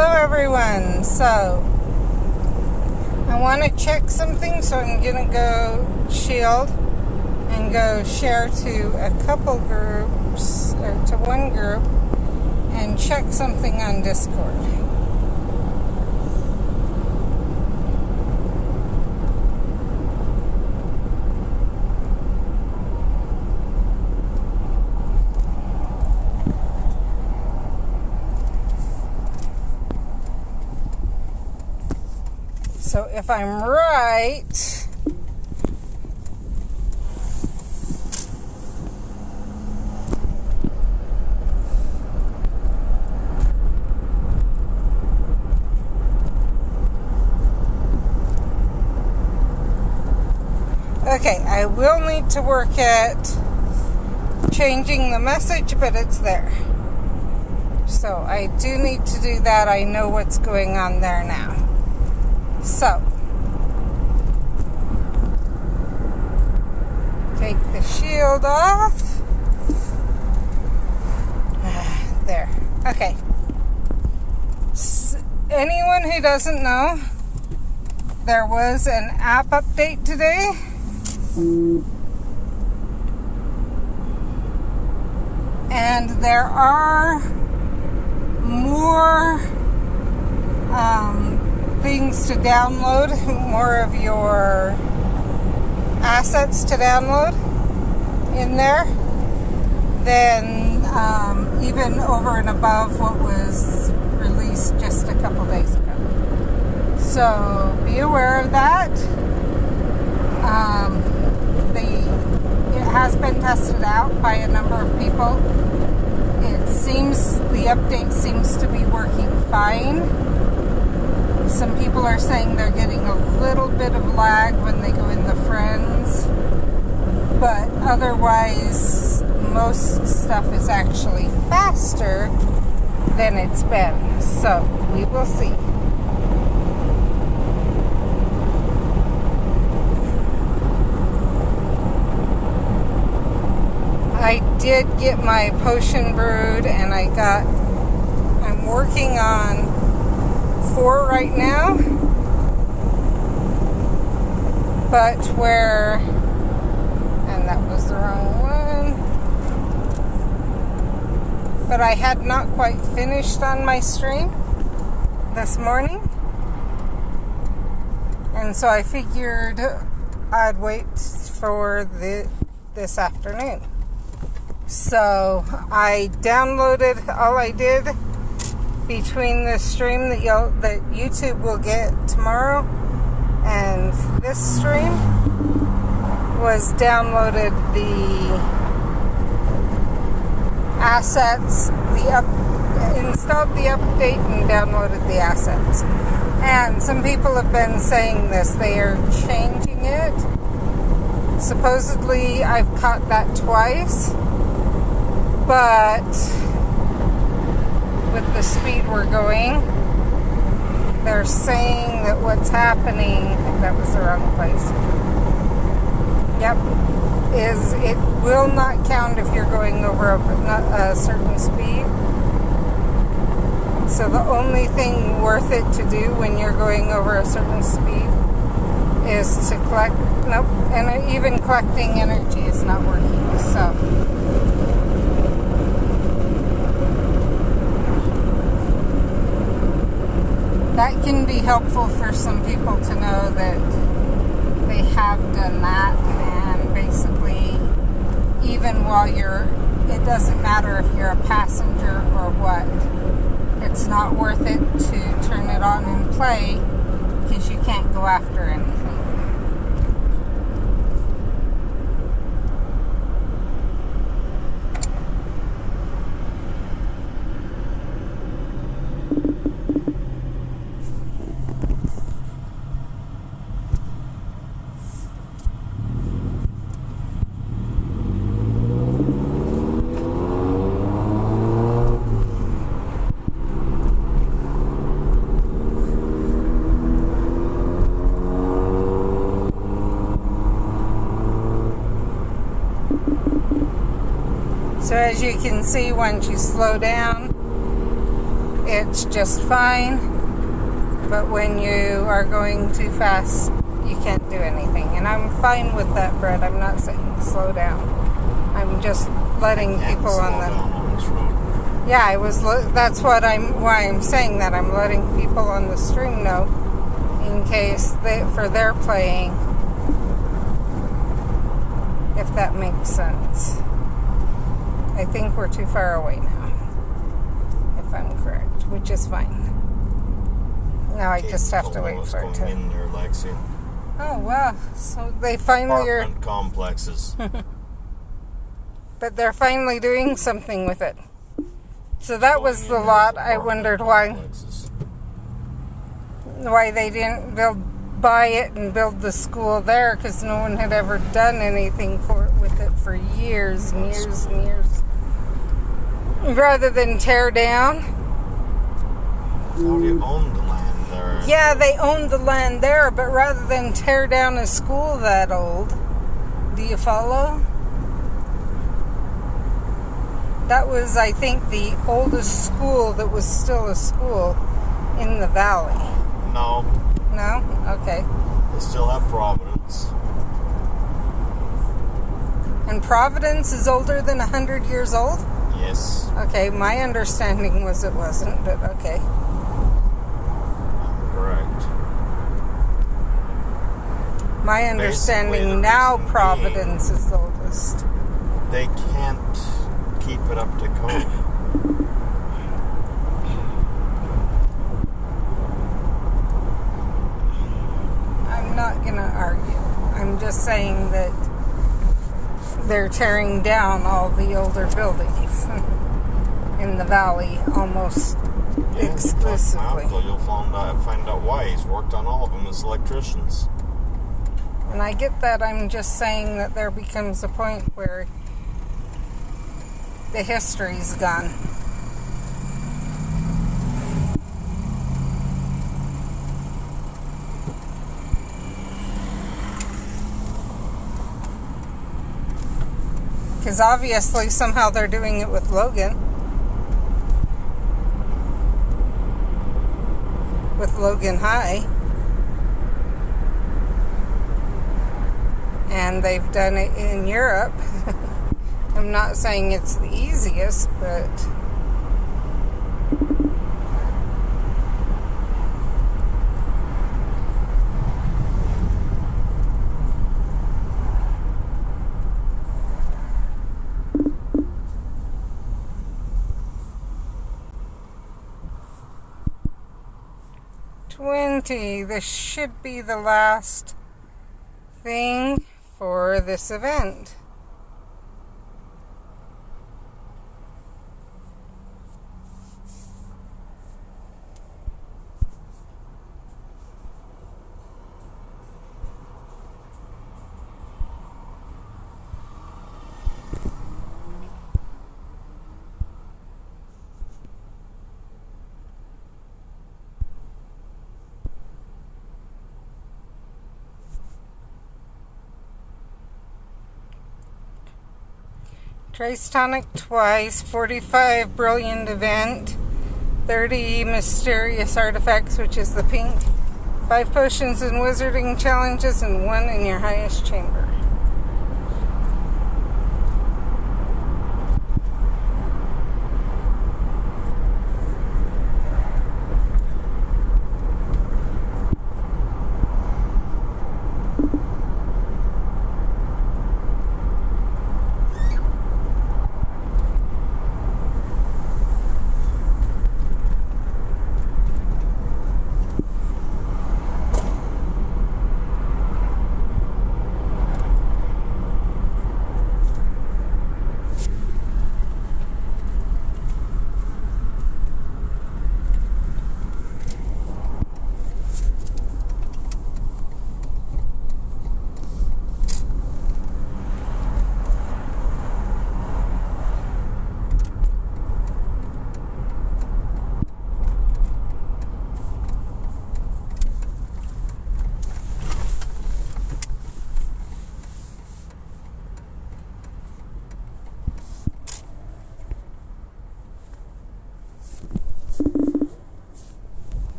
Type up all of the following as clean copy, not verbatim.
Hello everyone. So I want to check something, so I'm going to go shield and go share to a couple groups, or to one group, and check something on Discord. So if I'm right, okay, I will need to work at changing the message, but it's there. So I do need to do that. I know what's going on there now. So, take the shield off. There. Okay. Anyone who doesn't know, there was an app update today. And there are more things to download, more of your assets to download in there than even over and above what was released just a couple days ago. So be aware of that. It has been tested out by a number of people. The update seems to be working fine. Some people are saying they're getting a little bit of lag when they go into friends, but otherwise most stuff is actually faster than it's been. So we will see. I did get my potion brewed, and I'm working on 4 right now, but and that was the wrong one, but I had not quite finished on my stream this morning, and so I figured I'd wait for this afternoon. So I downloaded, all I did between the stream that YouTube will get tomorrow and this stream was downloaded the assets, installed the update and downloaded the assets. And some people have been saying this, they are changing it. Supposedly I've caught that twice, but with the speed we're going, they're saying that what's happening, that was the wrong place. Yep, is it will not count if you're going over a certain speed. So the only thing worth it to do when you're going over a certain speed is to collect, and even collecting energy is not working, so. That can be helpful for some people to know that they have done that, and basically, even while it doesn't matter if you're a passenger or what, it's not worth it to turn it on and play because you can't go after anything. So as you can see, once you slow down, it's just fine. But when you are going too fast, you can't do anything. And I'm fine with that, Brett. I'm not saying slow down. I'm just letting people on this road. Yeah, that's why I'm saying that. I'm letting people on the stream know in case for their playing, if that makes sense. I think we're too far away now, if I'm correct, which is fine. Now I just have to wait for it to. In there, Lexi. Oh wow! So they finally are. Apartment complexes. But they're finally doing something with it. So that was the lot. I wondered why they didn't buy it and build the school there, because no one had ever done anything with it for years and years and years. Rather than tear down. How do you own the land there? Yeah, they owned the land there, but rather than tear down a school that old, do you follow? That was, I think, the oldest school that was still a school in the valley. No. No? Okay. They still have Providence. And Providence is older than 100 years old? Yes. Okay, my understanding was it wasn't, but okay. Correct. My understanding now Providence is the oldest. They can't keep it up to code. I'm not going to argue. I'm just saying that they're tearing down all the older buildings in the valley almost exclusively. You'll find out why. He's worked on all of them as electricians. And I get that. I'm just saying that there becomes a point where the history's gone. Because obviously somehow they're doing it with Logan. With Logan High. And they've done it in Europe. I'm not saying it's the easiest, but this should be the last thing for this event. Trace tonic twice, 45 brilliant event, 30 mysterious artifacts, which is the pink, 5 potions and wizarding challenges, and 1 in your highest chamber.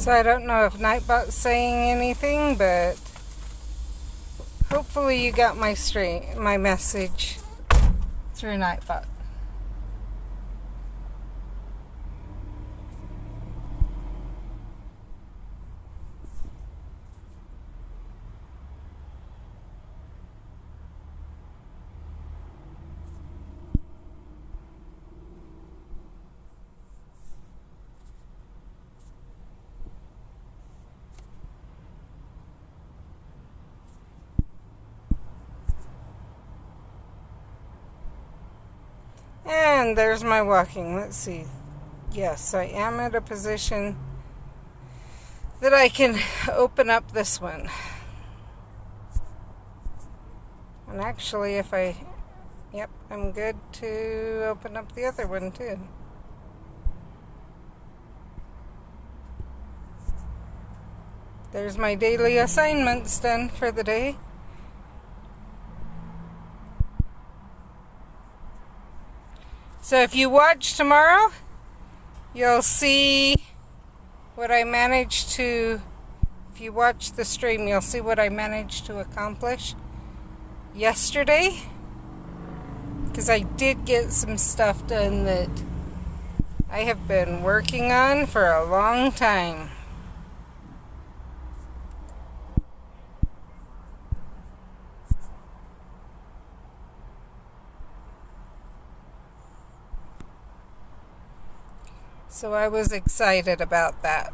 So I don't know if Nightbot's saying anything, but hopefully you got my message through Nightbot. And there's my walking. Let's see. Yes, I am at a position that I can open up this one. And actually, yep, I'm good to open up the other one too. There's my daily assignments done for the day. So if you watch tomorrow, you'll see what I managed to, if you watch the stream, you'll see what I managed to accomplish yesterday. Because I did get some stuff done that I have been working on for a long time. So I was excited about that.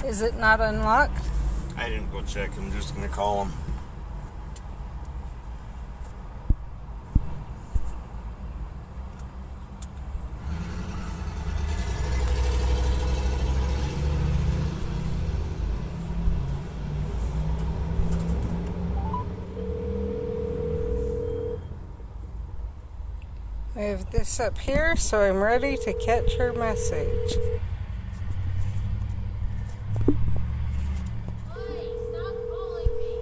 Is it not unlocked? I didn't go check. I'm just going to call him. I have this up here, so I'm ready to catch her message. Oi, stop calling me.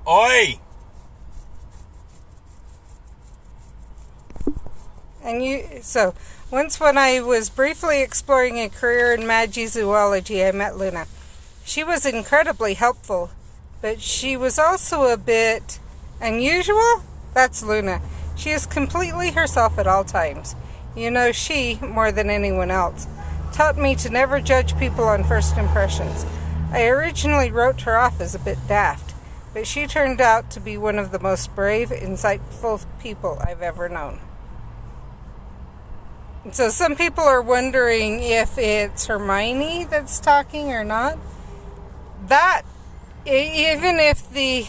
Oi! So once when I was briefly exploring a career in Magizoology, I met Luna. She was incredibly helpful, but she was also a bit unusual. That's Luna. She is completely herself at all times. You know, she, more than anyone else, taught me to never judge people on first impressions. I originally wrote her off as a bit daft, but she turned out to be one of the most brave, insightful people I've ever known. So some people are wondering if it's Hermione that's talking or not. That, even if the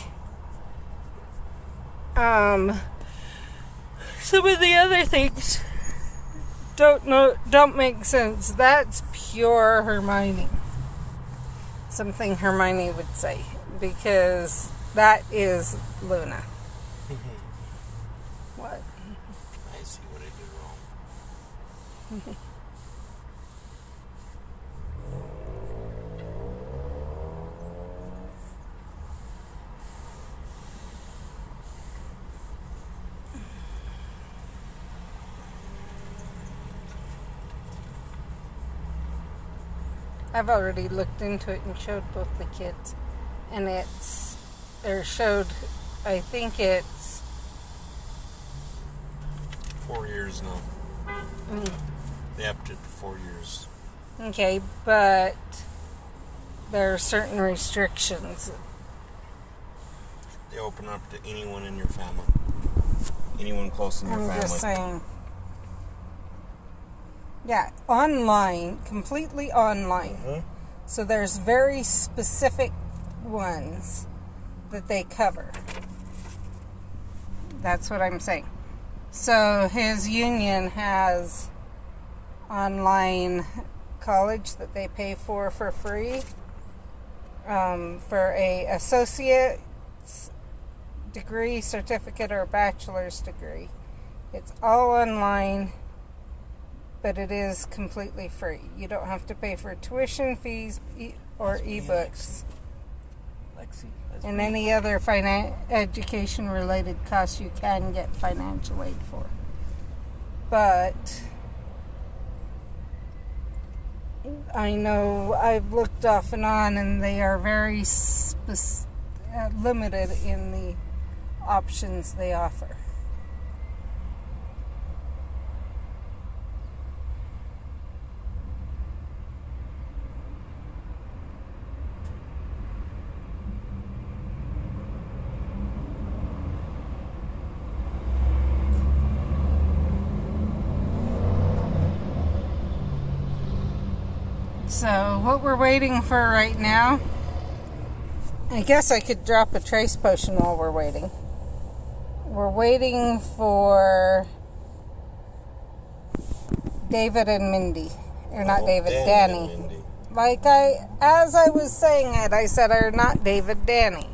some of the other things don't make sense, that's pure Hermione. Something Hermione would say, because that is Luna. What? I see what I did wrong. I've already looked into it and showed both the kids. And I think it's 4 years now. They upped it to 4 years. Okay, but there are certain restrictions. They open up to anyone in your family. Anyone close in your family. I'm just saying. Yeah, online, completely online. Mm-hmm. So there's very specific ones that they cover. That's what I'm saying. So his union has online college that they pay for free, for a associate's degree, certificate, or bachelor's degree. It's all online. but it is completely free. You don't have to pay for tuition fees or ebooks. Lexi. And any other education-related costs you can get financial aid for. But I know I've looked off and on, and they are very limited in the options they offer. So what we're waiting for right now, I guess I could drop a trace potion while we're waiting. We're waiting for David and Mindy. Or not David, Danny. As I was saying it, I said, are not David, Danny.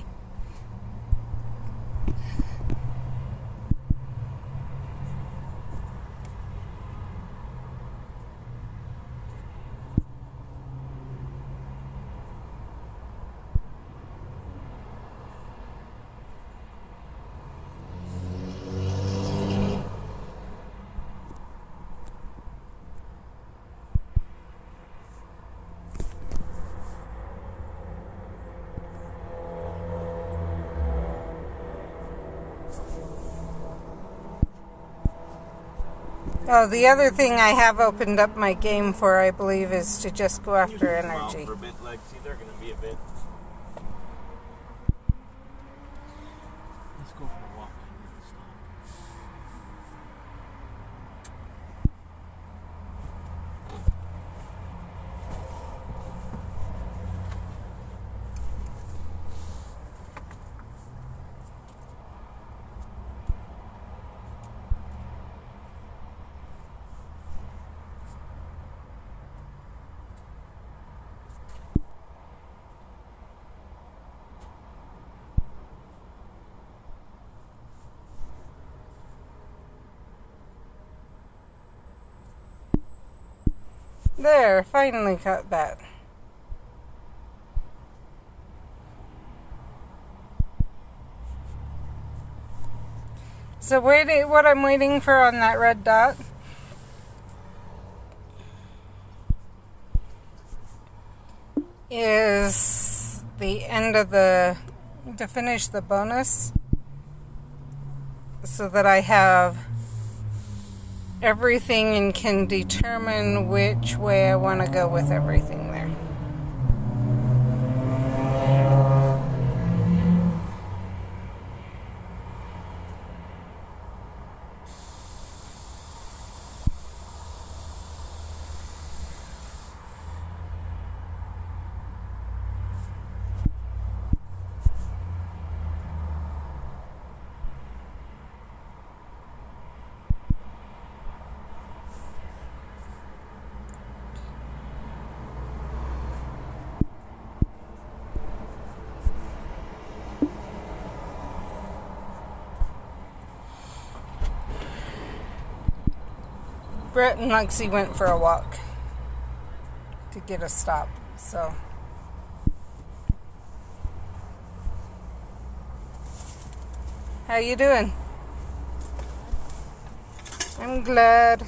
Oh, the other thing I have opened up my game for, I believe, is to just go after energy. For a bit, Lexi. They're going to be a bit. Let's go for a walk. There, finally got that. So what I'm waiting for on that red dot is the end of to finish the bonus, so that I have everything and can determine which way I want to go with everything there. Brett and Lexi went for a walk to get a stop, so. How you doing? I'm glad.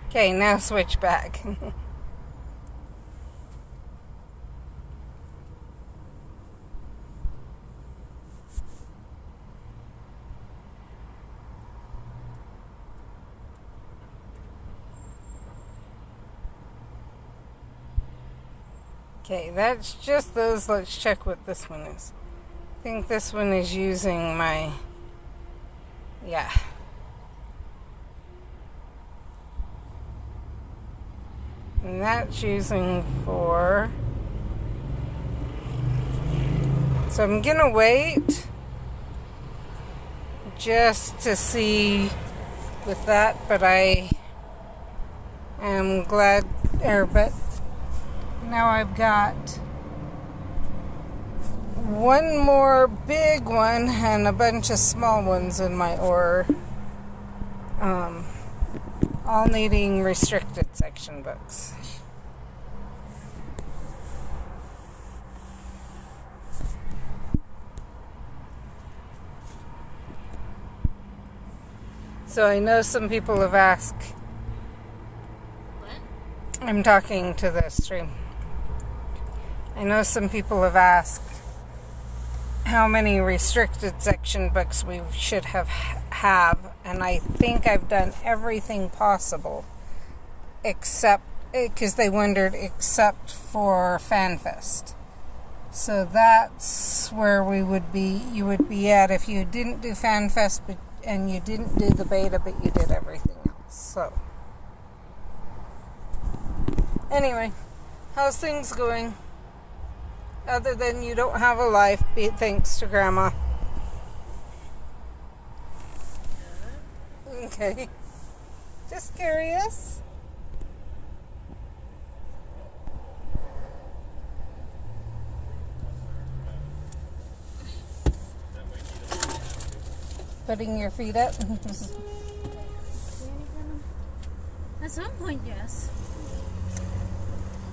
Okay, now switch back. Okay, that's just those. Let's check what this one is. I think this one is using my... Yeah. And that's using for... So I'm going to wait just to see with that, but I am glad, but now I've got one more big one and a bunch of small ones in my order, all needing restricted section books. So I know some people have asked. What? I'm talking to the stream. I know some people have asked how many restricted section books we should have, and I think I've done everything possible except, because they wondered, except for FanFest. So that's where we would be, you would be at if you didn't do FanFest, and you didn't do the beta, but you did everything else. So, anyway, how's things going? Other than you don't have a life, be it thanks to Grandma. Okay. Just curious. Putting your feet up. At some point, yes.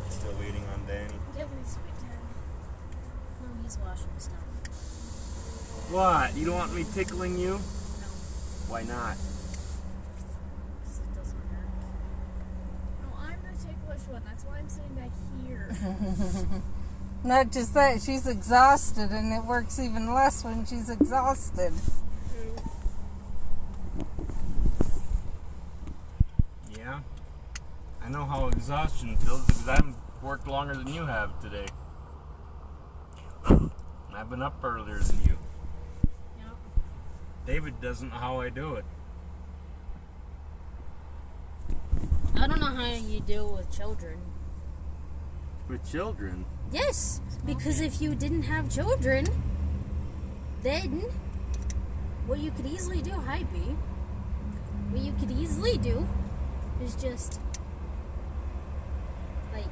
Still waiting on Danny. Yeah, but he's right there. No, he's washing stuff. What? You don't want me tickling you? No, Why not? 'cause it doesn't hurt. No, I'm the ticklish one. That's why I'm sitting back here. Not just that, she's exhausted, and it works even less when she's exhausted. Yeah. I know how exhaustion feels because I've worked longer than you have today. I've been up earlier than you. Yep. David doesn't know how I do it. I don't know how you deal with children. With children? Yes, because if you didn't have children, then what you could easily do, hi B, what you could easily do is just, like,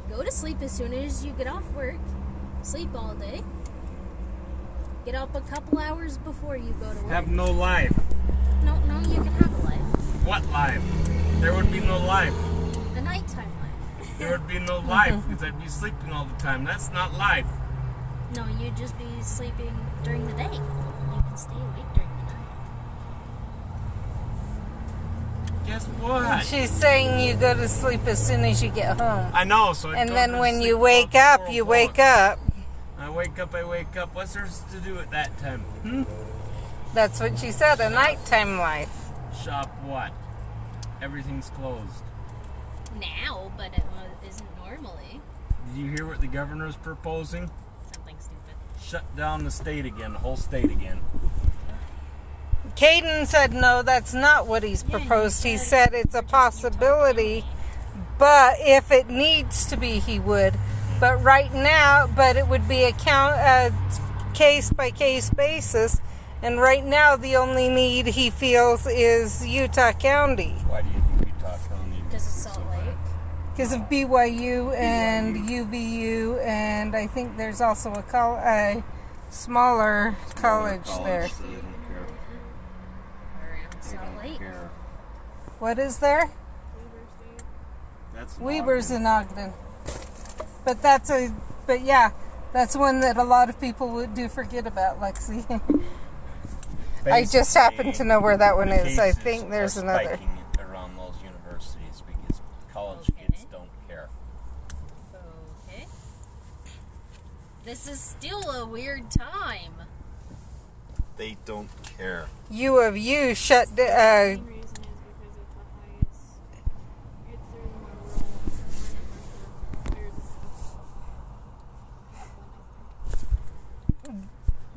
go to sleep as soon as you get off work, sleep all day, get up a couple hours before you go to work. Have no life. No, you can have a life. What life? There would be no life. A nighttime life. There would be no life because I'd be sleeping all the time. That's not life. No, you'd just be sleeping during the day. You can stay awake during the night. Guess what? She's saying you go to sleep as soon as you get home. I know, so I And go then to when sleep you about wake up, 4 you o'clock. wake up. I wake up. What's there to do at that time? That's what she said, a nighttime life. Shop what? Everything's closed. Now, but it isn't normally. Did you hear what the governor's proposing? Something stupid. Shut down the state again, the whole state again. Caden said no, that's not what he's proposed. He said it's a possibility, but if it needs to be, he would. But right now, but it would be a case-by-case basis. And right now, the only need he feels is Utah County. Why do you think Utah County? Because it's Salt Lake. Because of BYU and UVU, and I think there's also a smaller college there. So they don't care. Around They Salt don't Lake. care. What is there? That's Weber's in Ogden. But yeah, that's one that a lot of people do forget about, Lexi. I just happen to know where that one is. I think there's another. Spiking around those universities because college kids don't care. Okay. This is still a weird time. They don't care. U of U shut down. Main reason is because it's the highest. It's their number one. There's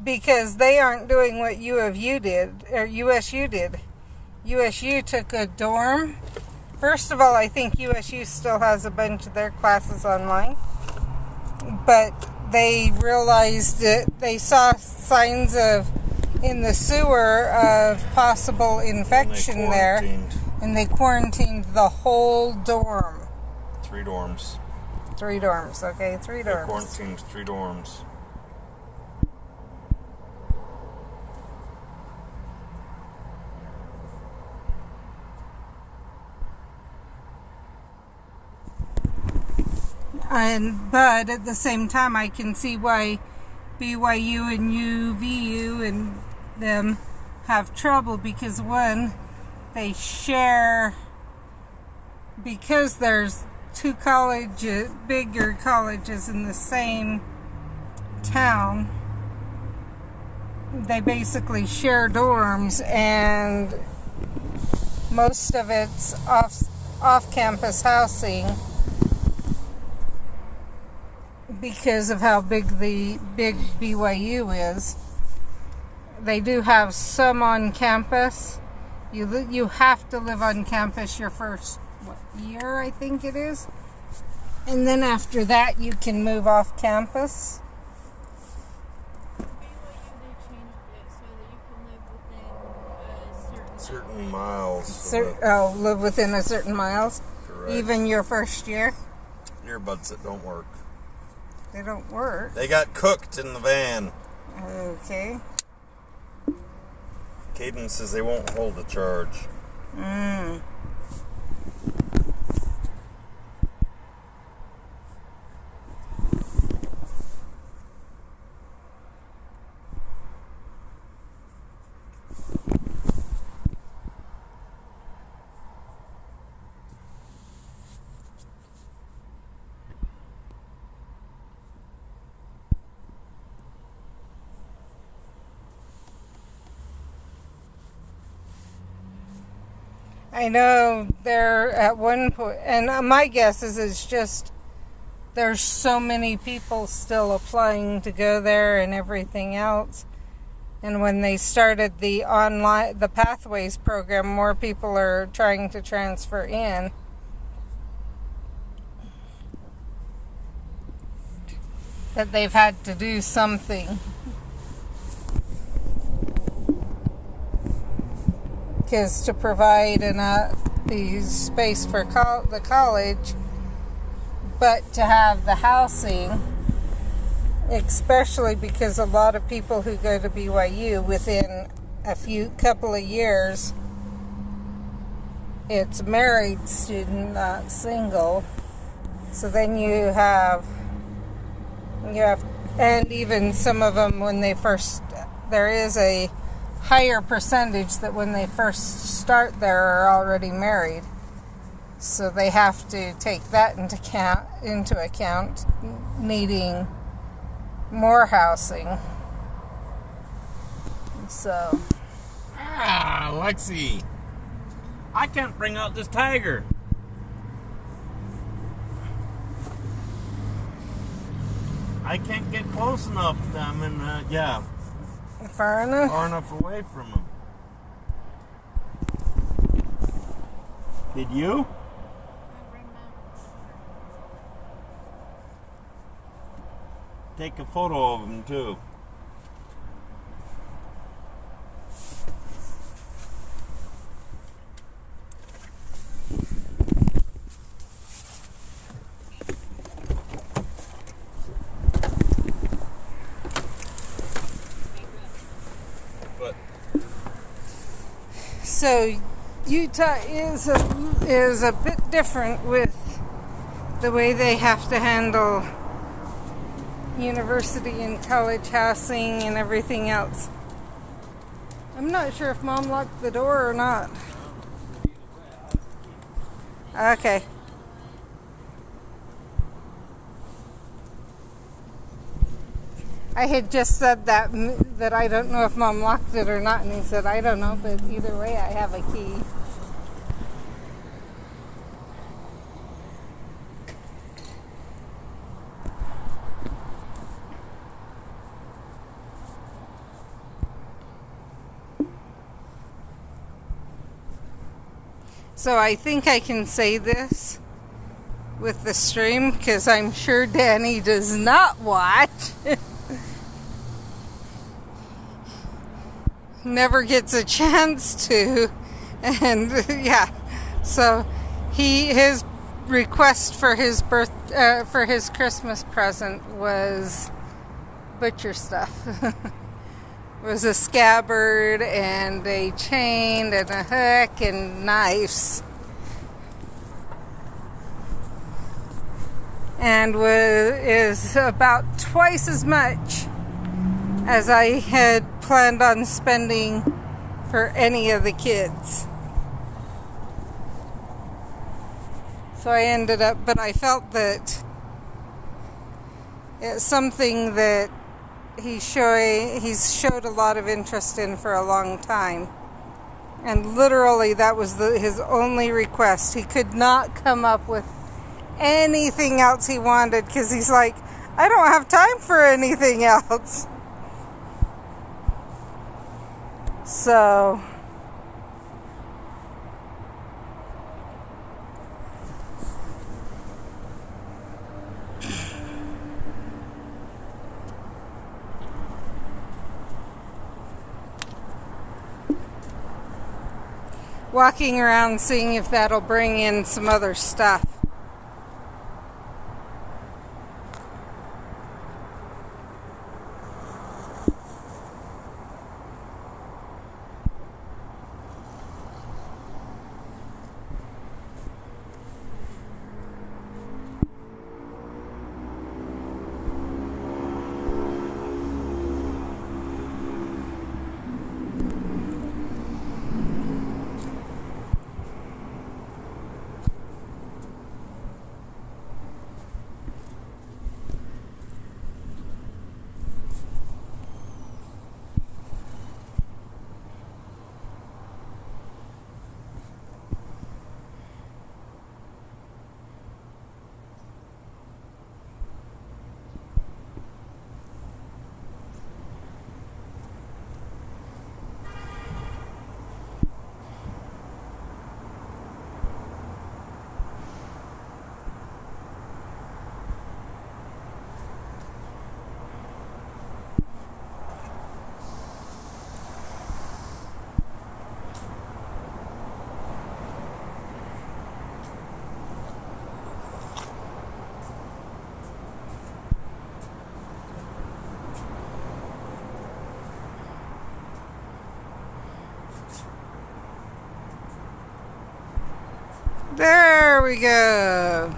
because they aren't doing what U of U did, or USU did. USU took a dorm. First of all, I think USU still has a bunch of their classes online. But they realized that they saw signs of, in the sewer, of possible infection there. And they quarantined the whole dorm. 3 dorms. 3 dorms, okay, 3 dorms. They quarantined 3 dorms. But at the same time, I can see why BYU and UVU and them have trouble, because one, they share, because there's 2 bigger colleges in the same town, they basically share dorms, and most of it's off-campus housing because of how big BYU is. They do have some on campus. You have to live on campus your first year, I think it is. And then after that, you can move off campus. BYU, they changed it so that you can live within a certain miles. Live within a certain miles? Correct. Even your first year? Earbuds that don't work. They don't work. They got cooked in the van. Okay. Caden says they won't hold the charge. I know they're at one point, and my guess is it's just there's so many people still applying to go there and everything else. And when they started the Pathways program, more people are trying to transfer in. That they've had to do something. Is to provide the space for the college, but to have the housing, especially because a lot of people who go to BYU within a couple of years, it's married student, not single. So then you have, and even some of them when they first, there is a higher percentage that when they first start there are already married. So they have to take that into account, needing more housing. So. Lexi, I can't bring out this tiger. I can't get close enough. Far enough? Far enough away from him. Did you? Take a photo of him too. So Utah is a bit different with the way they have to handle university and college housing and everything else. I'm not sure if Mom locked the door or not. Okay. I had just said that I don't know if Mom locked it or not, and he said, I don't know, but either way, I have a key. So I think I can say this with the stream because I'm sure Danny does not watch. Never gets a chance to. And yeah, so his request for his for his Christmas present was butcher stuff. It was a scabbard and a chain and a hook and knives. And is about twice as much as I had planned on spending for any of the kids. So I ended up, but I felt that it's something that he's showed a lot of interest in for a long time. And literally that was his only request. He could not come up with anything else he wanted because he's like, I don't have time for anything else. So walking around seeing if that'll bring in some other stuff. There we go.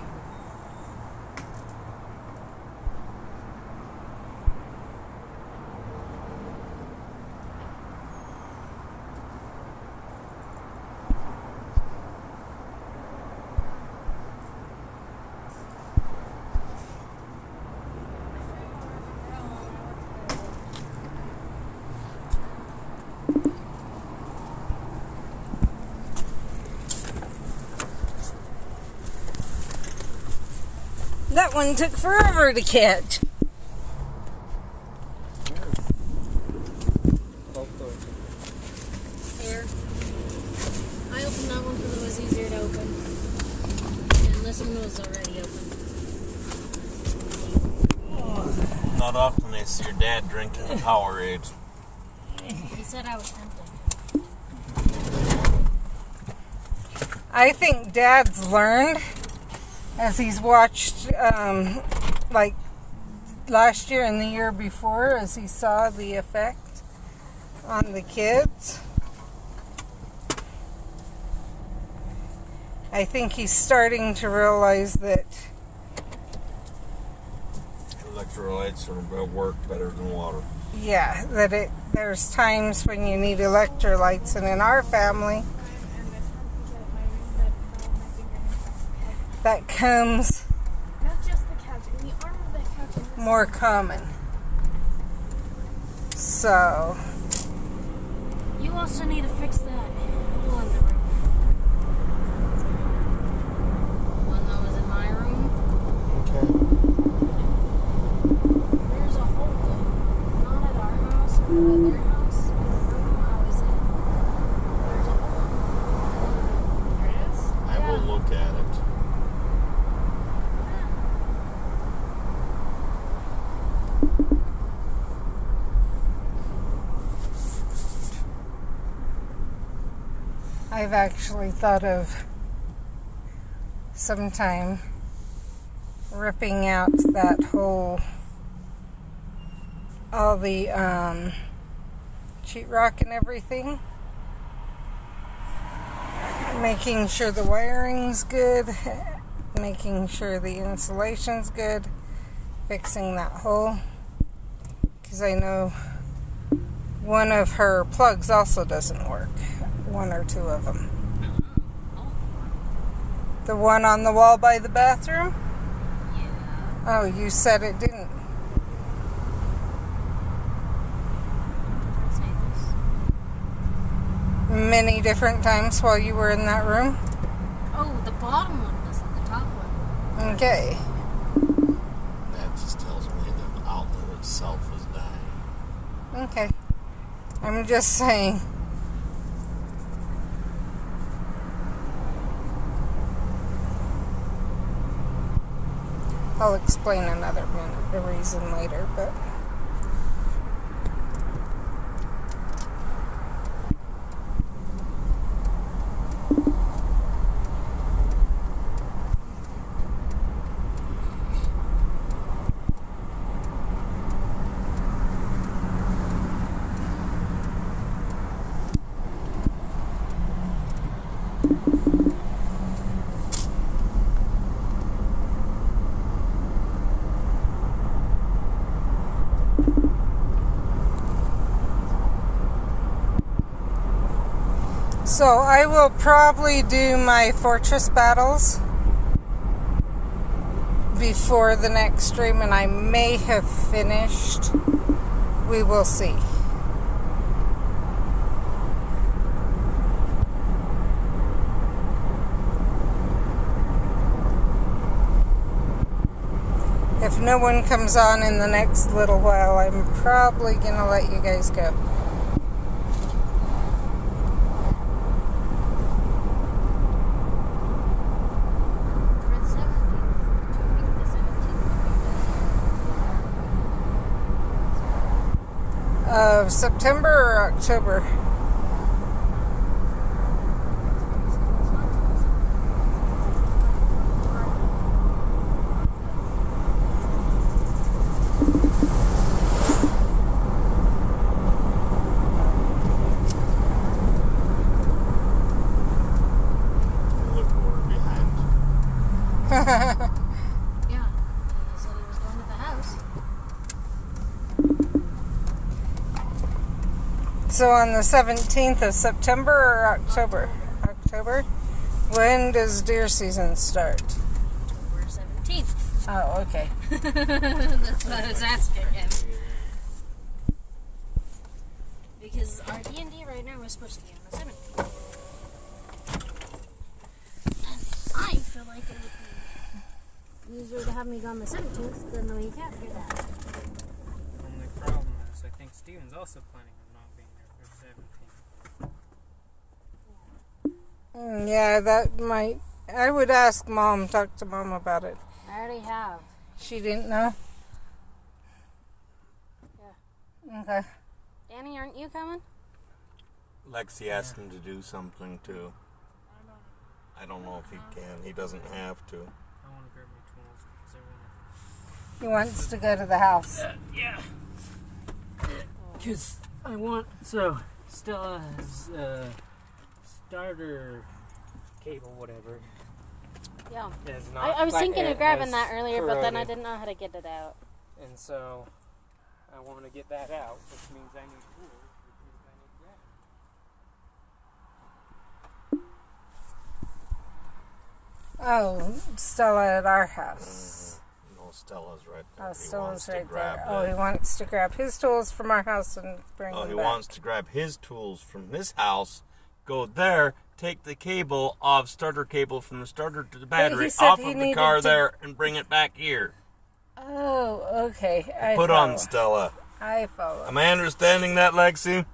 That one took forever to catch. Here. I opened that one because it was easier to open. And this one was already open. Not often I see your dad drinking a Powerade. He said I was tempted. I think Dad's learned as he's watched, like last year and the year before, as he saw the effect on the kids. I think he's starting to realize that Electrolytes will work better than water. yeah, that there's times when you need electrolytes, and in our family that comes Not just the couch, in the arm of that couch. And this more common. So You also need to fix that hole in the room. One that was in my room. Okay. There's a hole though. Not at our house, but at their house. In the room I was in. There's a hole. There it is. look at it. I've actually thought of sometime ripping out that whole, all the sheetrock and everything, making sure the wiring's good, making sure the insulation's good, fixing that hole, because I know one of her plugs also doesn't work, one or two of them. The one on the wall by the bathroom? Yeah. Oh, you said it didn't. I'll say this. Many different times while you were in that room? Oh, the bottom one doesn't. The top one. Okay. That just tells me that the outlet itself is dying. Okay. I'm just saying. I'll explain another minute, the reason later, but... So I will probably do my fortress battles before the next stream, and I may have finished. We will see. If no one comes on in the next little while, I'm probably going to let you guys go. For the 17th. Do you think the 17th Of September or October? Look, we're behind. Yeah. He said he was going to the house. So on the 17th of September or October? October? When does deer season start? October 17th. Oh, okay. That's what I was asking him. Because our D&D right now is supposed to be on the 17th. And I feel like it would be easier to have me gone the 17th than the week after that. Only problem is, I think Steven's also planning on not being there for 17. Yeah, that might... I would ask Mom, talk to Mom about it. I already have. She didn't know? Yeah. Okay. Danny, aren't you coming? Lexi asked him to do something too. I don't know if he can. He doesn't have to. I want to grab my tools because I want He wants to go to the house. yeah. Because I want, so Stella has starter cable, whatever. Yeah. Is not I was thinking of grabbing that has earlier, but then I corroded. didn't know how to get it out. And so I want to get that out, which means I need tools, which means I need Oh, Stella at our house. No, Stella's right there. Oh, He Stella's wants to right grab there. Oh, it. he wants to grab his tools from our house and bring Oh, them he back. wants to grab his tools from his house, go there, take the cable of starter cable from the starter to the battery said off he of the needed car to- there and bring it back here. Oh, okay. I Put follow. on, Stella. I follow. Am I understanding that, Lexi?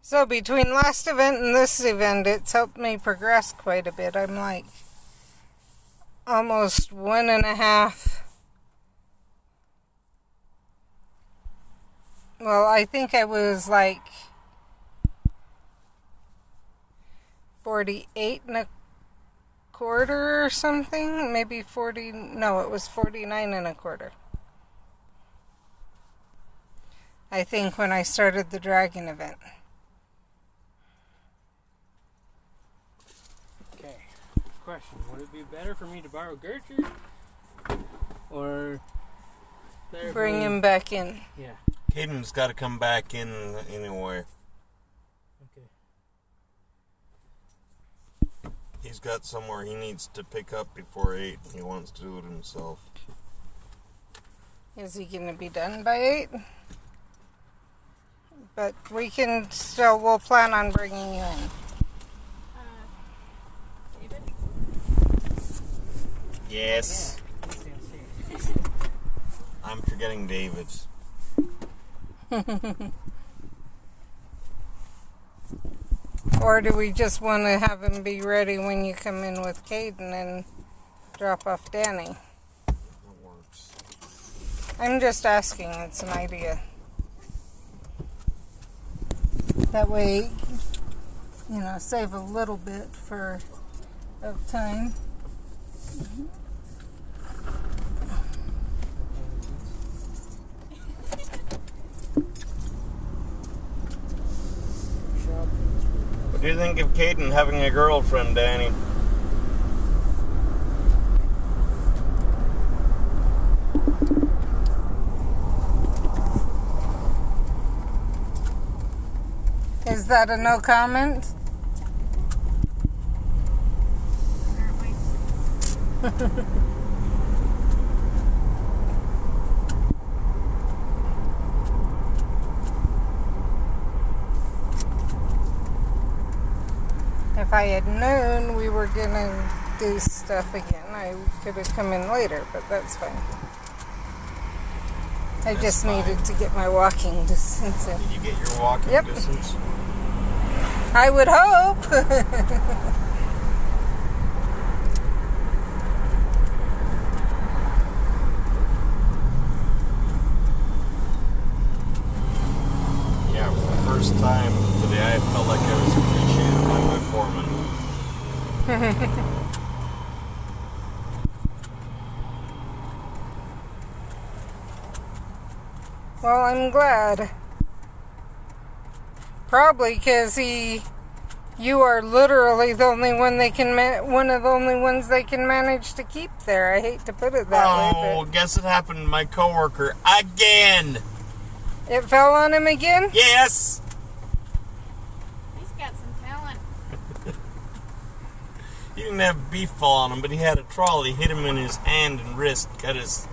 So between last event and this event, it's helped me progress quite a bit. I'm like almost 1.5. Well, I think I was like 48.25 or something. Maybe 40. No, it was 49.25. I think when I started the dragon event. Okay. Question: would it be better for me to borrow Gertrude, or Bring him back in. Yeah. Caden's got to come back in anyway. Okay. He's got somewhere he needs to pick up before 8. He wants to do it himself. Is he going to be done by 8? But we can still, we'll plan on bringing you in. David? Yes. Yeah. I'm forgetting David's. Or do we just want to have him be ready when you come in with Caden and drop off Danny? That works. I'm just asking. It's an idea. That way, you know, save a little bit of time. What do you think of Caden having a girlfriend, Danny? Is that a no comment? Apparently. If I had known we were gonna do stuff again, I could have come in later, but that's fine. I just needed to get my walking distance in. Did you get your walking Yep. distance? I would hope. Yeah, for the first time today, I felt like I was appreciated by my foreman. Well, I'm glad. Probably because you are literally the only one one of the only ones they can manage to keep there. I hate to put it that way, Oh, guess it happened to my coworker again. but it fell on him again. Yes. He's got some talent. He didn't have beef fall on him, but he had a trolley hit him in his hand and wrist, cut his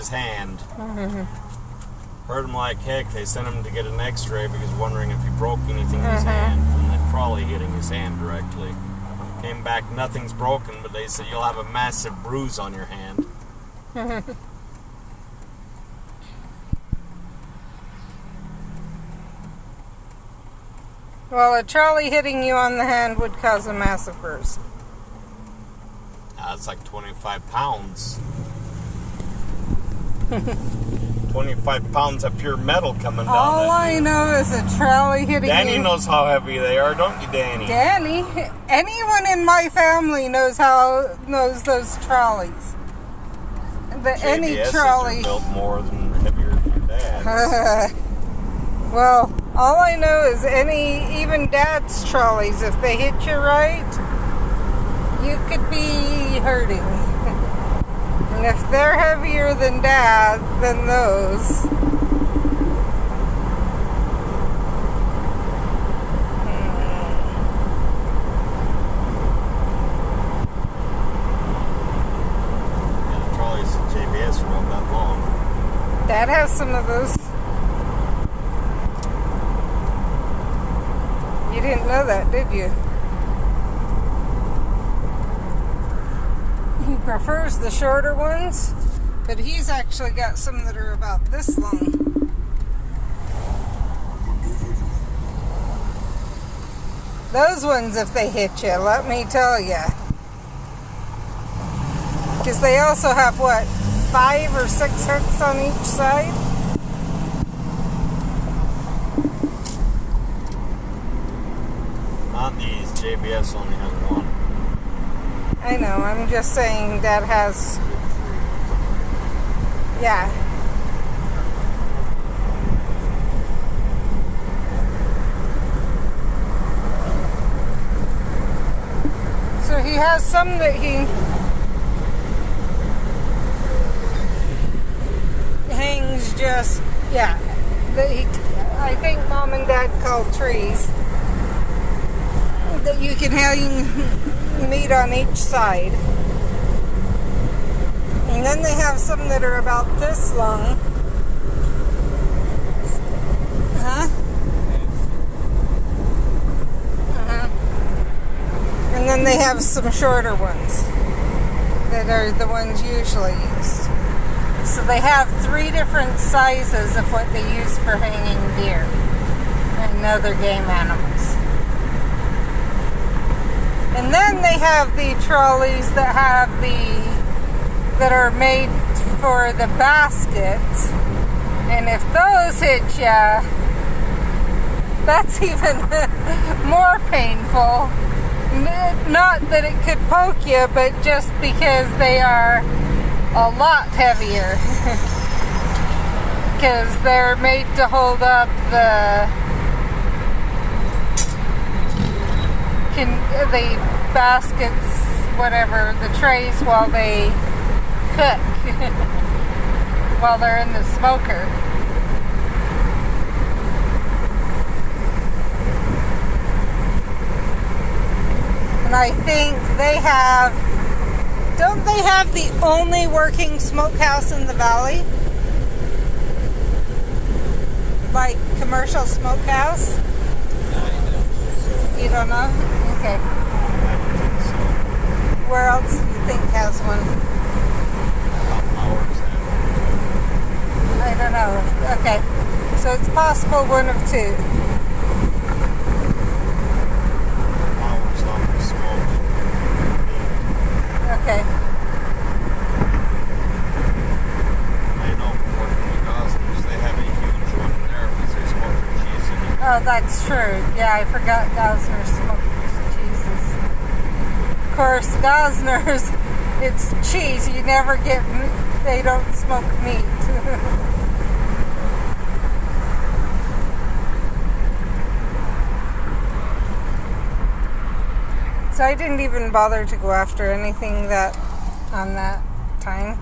hand. Hurt him like heck. They sent him to get an X-ray because wondering if he broke anything in his hand from that trolley hitting his hand directly. Came back, nothing's broken, but they said you'll have a massive bruise on your hand. Well, a trolley hitting you on the hand would cause a massive bruise. It's like 25 pounds. 25 pounds of pure metal coming down. All I know is a trolley hitting Danny you. knows how heavy they are, don't you, Danny? Danny, anyone in my family knows those trolleys. Any JBS's trolley. are built more than heavier than your dad's. Well, all I know is even Dad's trolleys, if they hit you right, you could be hurting. And if they're heavier than Dad, than those. Yeah, the trolleys at JBS are not that long. Dad has some of those. You didn't know that, did you? He prefers the shorter ones, but he's actually got some that are about this long. Those ones, if they hit you, let me tell you. Because they also have, what, 5 or 6 hooks on each side? Not these. JBS only has one. I know, I'm just saying that has... Yeah. So he has some that he hangs just, yeah, that he, I think Mom and Dad call trees, that you can hang meat on each side. And then they have some that are about this long. Huh? And then they have some shorter ones that are the ones usually used. So they have 3 different sizes of what they use for hanging deer and other game animals. And then they have the trolleys that are made for the baskets. And if those hit ya, that's even more painful. Not that it could poke you, but just because they are a lot heavier. Because they're made to hold up the baskets, whatever, the trays while they cook, while they're in the smoker. And I think don't they have the only working smokehouse in the valley? Like commercial smokehouse? You don't know? Okay. Where else do you think has one? I don't know. Okay. So it's possible one of 2. Okay. I know from working with Gosners, they have a huge one in there because they smoke their cheese in it. Oh, that's true. Yeah, I forgot Gosner smoked cheeses. Of course, Gosner's, it's cheese. You never get, they don't smoke meat. So I didn't even bother to go after anything on that time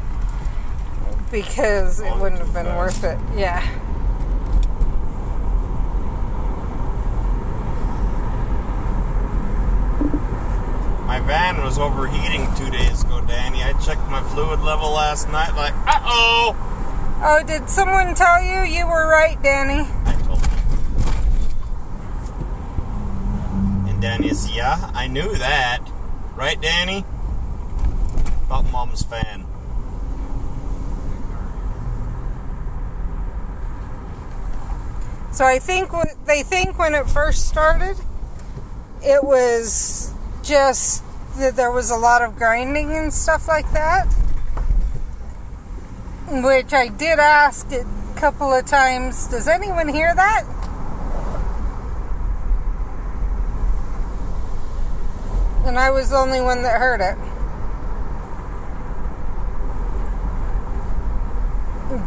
because it wouldn't have been worth it. Yeah. My van was overheating 2 days ago, Danny. I checked my fluid level last night, like, uh-oh! Oh, did someone tell you? You were right, Danny. I told him. And Danny says, yeah, I knew that. Right, Danny? About Mom's fan. So I think they think when it first started, it was just that there was a lot of grinding and stuff like that. Which I did ask a couple of times, does anyone hear that? And I was the only one that heard it.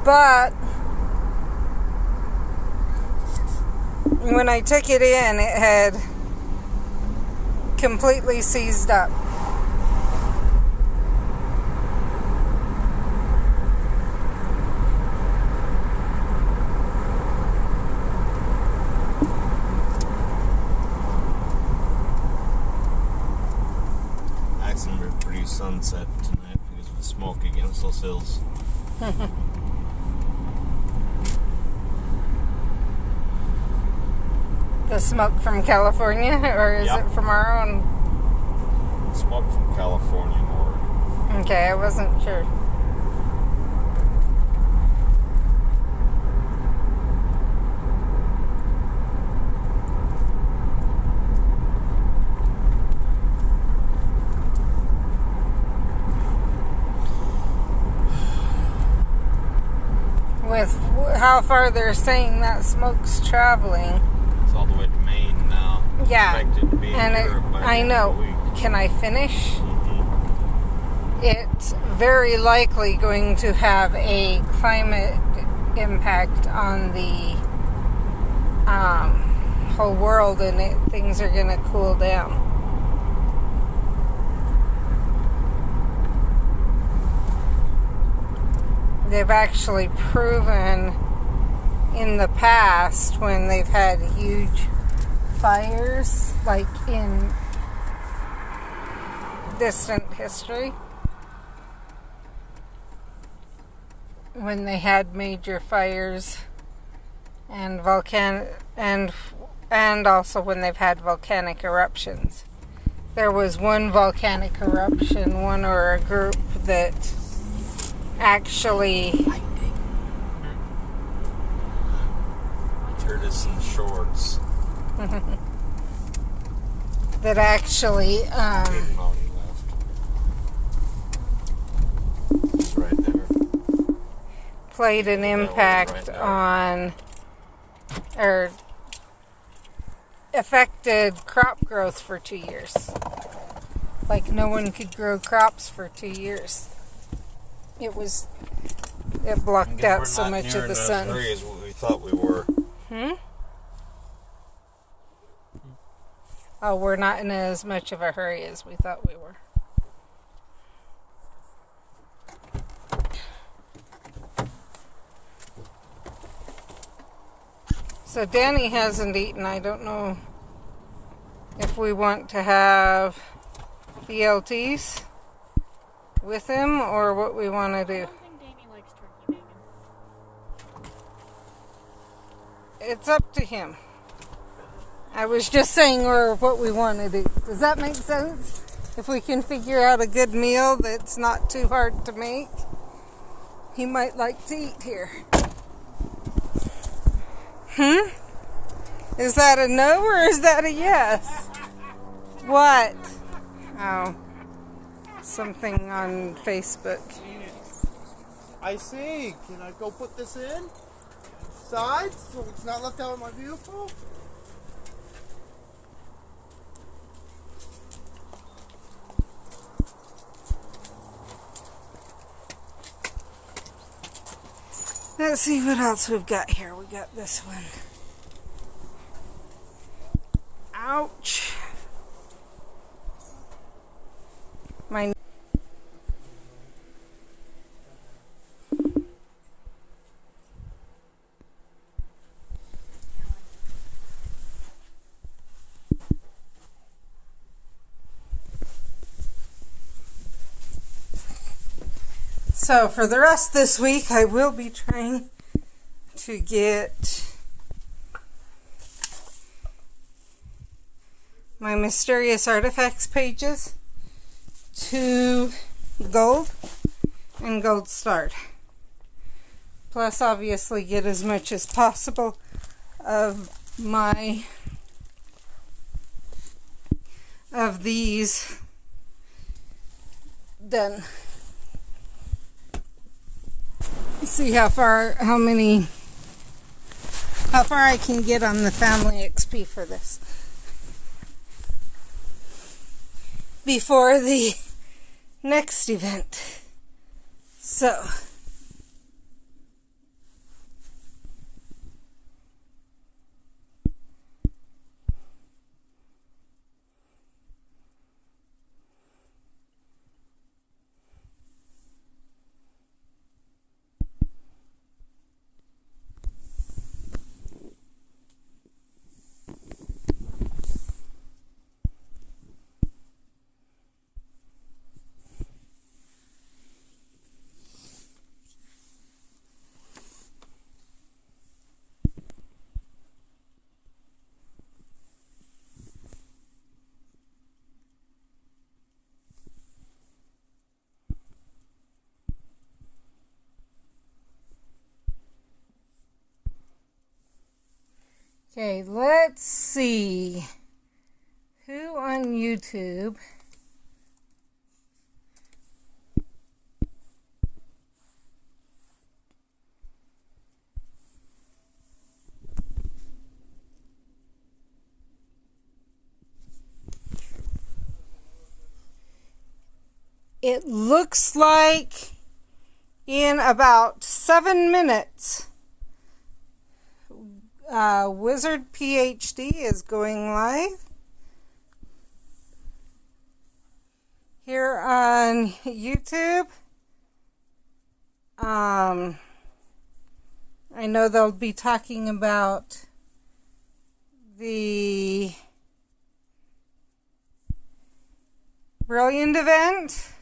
But when I took it in, it had completely seized up. Accident to produce sunset tonight because of the smoke against those hills. The smoke from California, or is Yep. it from our own? Smoke from California north. Okay, I wasn't sure. how far they're saying that smoke's traveling. It's all the way to Maine now. Yeah, Expected to be and in Europe by the I end know. of the week. Can I finish? Mhm. It's very likely going to have a climate impact on the whole world, and things are going to cool down. They've actually proven in the past when they've had huge fires, like in distant history, when they had major fires and and also when they've had volcanic eruptions. There was one volcanic eruption, one or a group that actually Curtis in shorts. that actually Even though he left. He's right there. played an impact right there. on, or affected crop growth for 2 years. Like no one could grow crops for 2 years. It blocked out so much of the sun. We're not near as what we thought we were. Oh, we're not in as much of a hurry as we thought we were. So Danny hasn't eaten. I don't know if we want to have BLTs with him or what we want to I do. don't think Danny likes turkey bacon. It's up to him. I was just saying or what we want to do. Does that make sense? If we can figure out a good meal that's not too hard to make, he might like to eat here. Is that a no or is that a yes? What? Oh, something on Facebook. I see. Can I go put this in? Side so it's not left out of my vehicle? Let's see what else we've got here. We got this one. Ouch. My So for the rest this week, I will be trying to get my mysterious artifacts pages to gold and gold starred. Plus, obviously, get as much as possible of these done. See how far I can get on the family XP for this before the next event. So okay, let's see who on YouTube it looks like in about 7 minutes, Wizard PhD is going live here on YouTube. I know they'll be talking about the Brilliant event.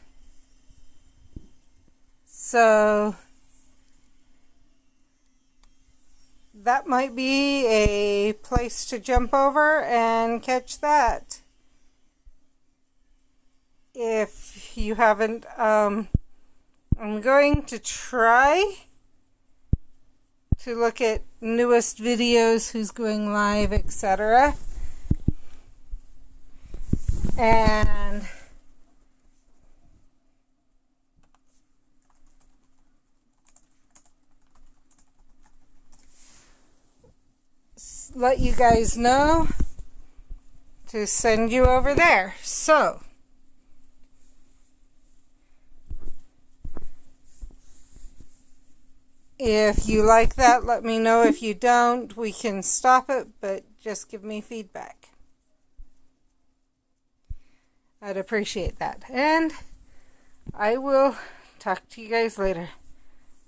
So that might be a place to jump over and catch that. If you haven't, I'm going to try to look at newest videos, who's going live, etc. And let you guys know to send you over there. So if you like that, let me know. If you don't, we can stop it, but just give me feedback. I'd appreciate that. And I will talk to you guys later.